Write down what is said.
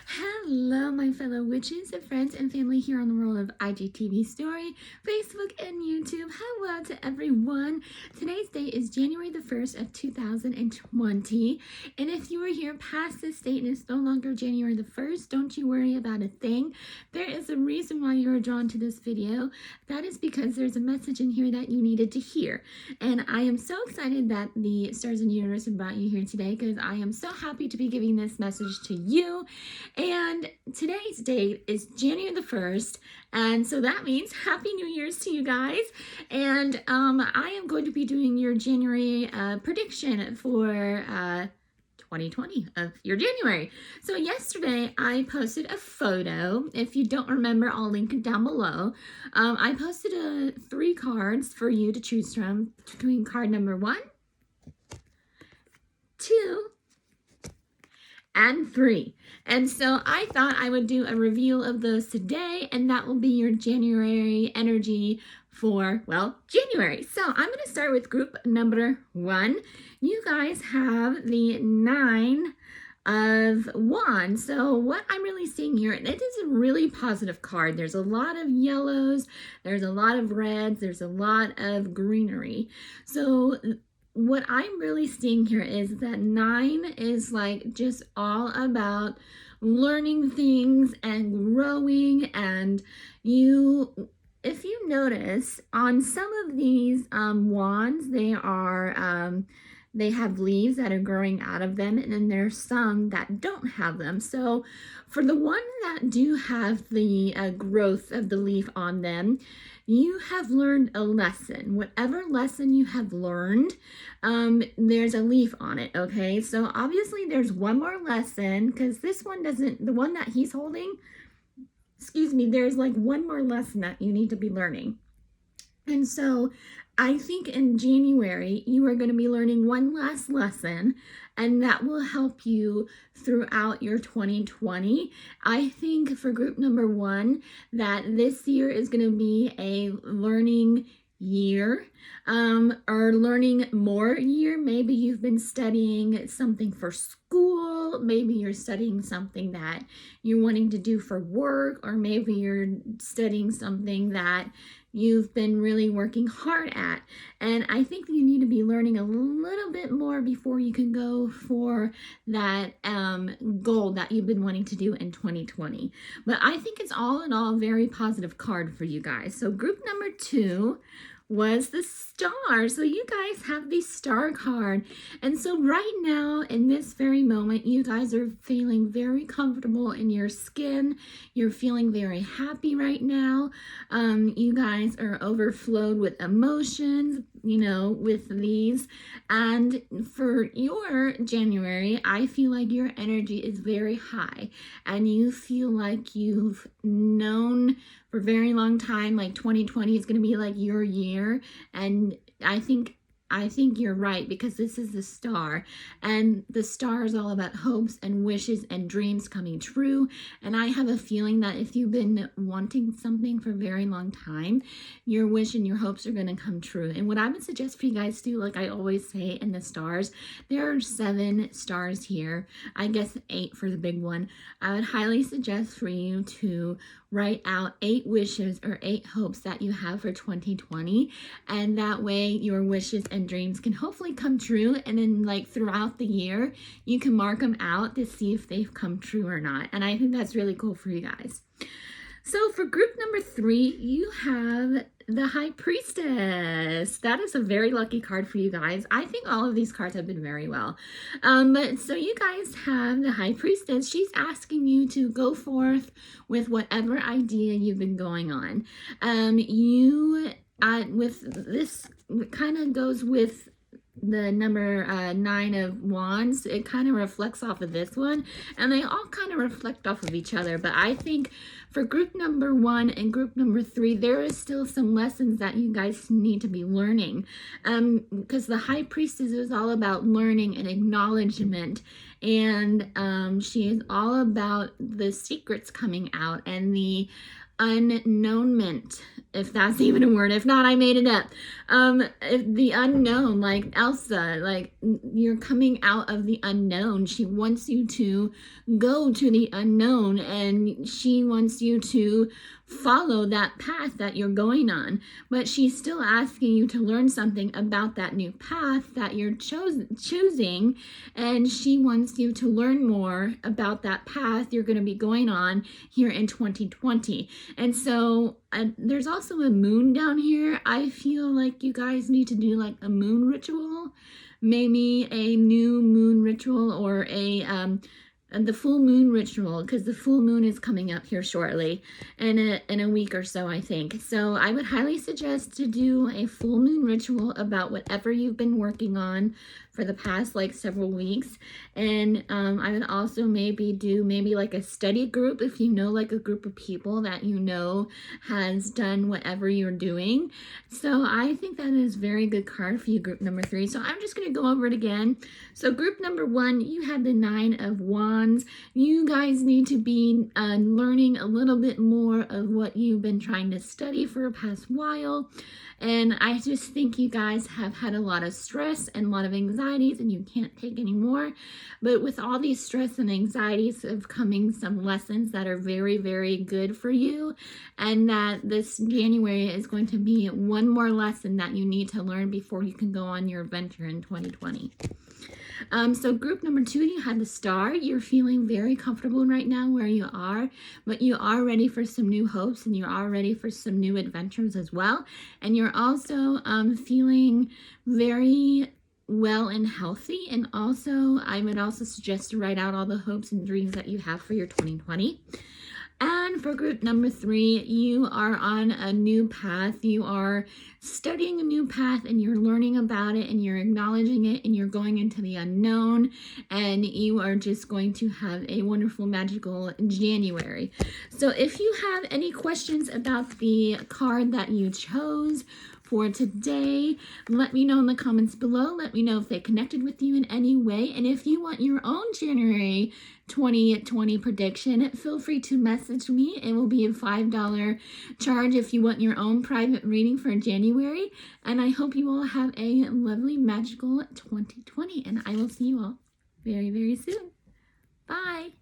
Hello, my fellow witches and friends and family here on the world of IGTV Story, Facebook, and YouTube. Hello to everyone. Today's date is January the 1st of 2020. And if you were here past this date and it's no longer January the 1st, don't you worry about a thing. There is a reason why you were drawn to this video. That is because there's a message in here that you needed to hear. And I am so excited that the stars and universe have brought you here today because I am so happy to be giving this message to you. And today's date is January the 1st, and so that means Happy New Year's to you guys. And I am going to be doing your January prediction for 2020 of your January. So yesterday I posted a photo. If you don't remember, I'll link it down below. I posted 3 cards for you to choose from between card number 1, 2, and 3. And so I thought I would do a review of those today, and that will be your January energy for, well, January. So I'm going to start with group number 1. You guys have the 9 of Wands. So what I'm really seeing here, it is a really positive card. There's a lot of yellows, there's a lot of reds, there's a lot of greenery. So what I'm really seeing here is that 9 is like just all about learning things and growing. And if you notice on some of these wands, they have leaves that are growing out of them, and then there's some that don't have them. So for the ones that do have the growth of the leaf on them, you have learned a lesson. Whatever lesson you have learned, there's a leaf on it, okay? So obviously there's one more lesson, because this one doesn't, the one that he's holding, there's like one more lesson that you need to be learning. And so I think in January, you are going to be learning one last lesson, and that will help you throughout your 2020. I think for group number 1, that this year is going to be a learning year, or learning more year. Maybe you've been studying something for school, maybe you're studying something that you're wanting to do for work, or maybe you're studying something that you've been really working hard at. And I think you need to be learning a little bit more before you can go for that goal that you've been wanting to do in 2020. But I think it's all in all a very positive card for you guys. So group number 2 was the star. So you guys have the star card. And so right now, in this very moment, you guys are feeling very comfortable in your skin. You're feeling very happy right now. You guys are overflowed with emotions, with these. And for your January, I feel like your energy is very high, and you feel like you've known for a very long time, like 2020 is going to be like your year. And I think you're right, because this is the star, and the star is all about hopes and wishes and dreams coming true. And I have a feeling that if you've been wanting something for a very long time, your wish and your hopes are going to come true. And what I would suggest for you guys to do, like I always say in the stars, there are 7 stars here, I guess 8 for the big one. I would highly suggest for you to write out 8 wishes or 8 hopes that you have for 2020, and that way your wishes and dreams can hopefully come true. And then like throughout the year, you can mark them out to see if they've come true or not. And I think that's really cool for you guys. So for group number 3, you have the High Priestess. That is a very lucky card for you guys. I think all of these cards have been very well. But so you guys have the High Priestess. She's asking you to go forth with whatever idea you've been going on. With this, it kind of goes with the number 9 of Wands. It kind of reflects off of this one, and they all kind of reflect off of each other. But I think for group number 1 and group number 3, there is still some lessons that you guys need to be learning, because the High Priestess is all about learning and acknowledgement, and she is all about the secrets coming out and the unknownment, if that's even a word. If not, I made it up. The unknown, like Elsa, like you're coming out of the unknown. She wants you to go to the unknown, and she wants you to follow that path that you're going on, but she's still asking you to learn something about that new path that you're choosing, and she wants you to learn more about that path you're going to be going on here in 2020. And so there's also a moon down here. I feel like you guys need to do like a moon ritual, maybe a new moon ritual, or the full moon ritual, because the full moon is coming up here shortly in a week or so, I think. So I would highly suggest to do a full moon ritual about whatever you've been working on for the past like several weeks. And I would also maybe like a study group, if you know like a group of people that you know has done whatever you're doing. So I think that is a very good card for you, group number 3. So I'm just going to go over it again. So group number 1, you had the 9 of Wands. You guys need to be learning a little bit more of what you've been trying to study for a past while. And I just think you guys have had a lot of stress and a lot of anxieties, and you can't take any more. But with all these stress and anxieties have coming some lessons that are very, very good for you. And that this January is going to be one more lesson that you need to learn before you can go on your adventure in 2020. So group number 2, you had the Star. You're feeling very comfortable right now where you are, but you are ready for some new hopes, and you are ready for some new adventures as well. And you're also feeling very well and healthy. And also, I would also suggest to write out all the hopes and dreams that you have for your 2020. And for group number 3, you are on a new path. You are studying a new path, and you're learning about it, and you're acknowledging it, and you're going into the unknown, and you are just going to have a wonderful, magical January. So if you have any questions about the card that you chose for today, let me know in the comments below. Let me know if they connected with you in any way. And if you want your own January 2020 prediction, feel free to message me. It will be a $5 charge if you want your own private reading for January. And I hope you all have a lovely, magical 2020. And I will see you all very, very soon. Bye.